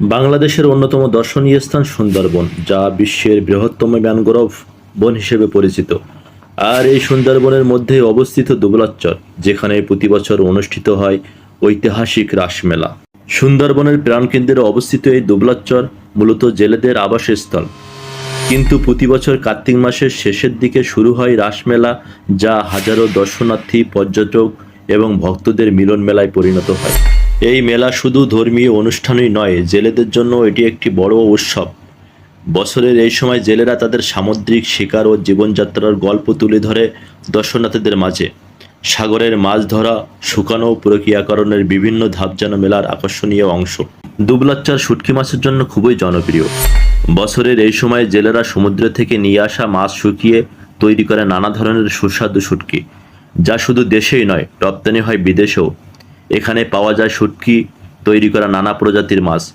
বাংলাদেশের অন্যতম দর্শনীয় স্থান সুন্দরবন, যা বিশ্বের বৃহত্তম ম্যানগ্রোভ বন হিসেবে পরিচিত। আর এই সুন্দরবনের মধ্যে অবস্থিত দুবলাচ্চর, যেখানে প্রতি বছর অনুষ্ঠিত হয় ঐতিহাসিক রাসমেলা। সুন্দরবনের প্রাণকেন্দ্রে অবস্থিত এই দুবলাচ্চর মূলত জেলেদের আবাসস্থল, কিন্তু প্রতি বছর কার্তিক মাসের শেষের দিকে শুরু হয় রাসমেলা, যা হাজারো দর্শনার্থী, পর্যটক এবং ভক্তদের মিলন মেলায় পরিণত হয়। এই মেলা শুধু ধর্মীয় অনুষ্ঠানই নয়, জেলেদের জন্য এটি একটি বড় উৎসব। বছরের এই সময় জেলেরা তাদের সামুদ্রিক শিকার ও জীবনযাত্রার গল্প তুলে ধরে দর্শনার্থীদের মাঝে। সাগরের মাছ ধরা, শুকানো, প্রক্রিয়াকরণের বিভিন্ন ধাপ যেন মেলার আকর্ষণীয় অংশ। দুবলাচ্চার শুটকি মাছের জন্য খুবই জনপ্রিয়। বছরের এই সময় জেলেরা সমুদ্র থেকে নিয়ে আসা মাছ শুকিয়ে তৈরি করে নানা ধরনের সুস্বাদু শুটকি, যা শুধু দেশেই নয়, রপ্তানি হয় বিদেশেও। এখানে পাওয়া যায় শুটকি তৈরি করা নানা প্রজাতির মাছ,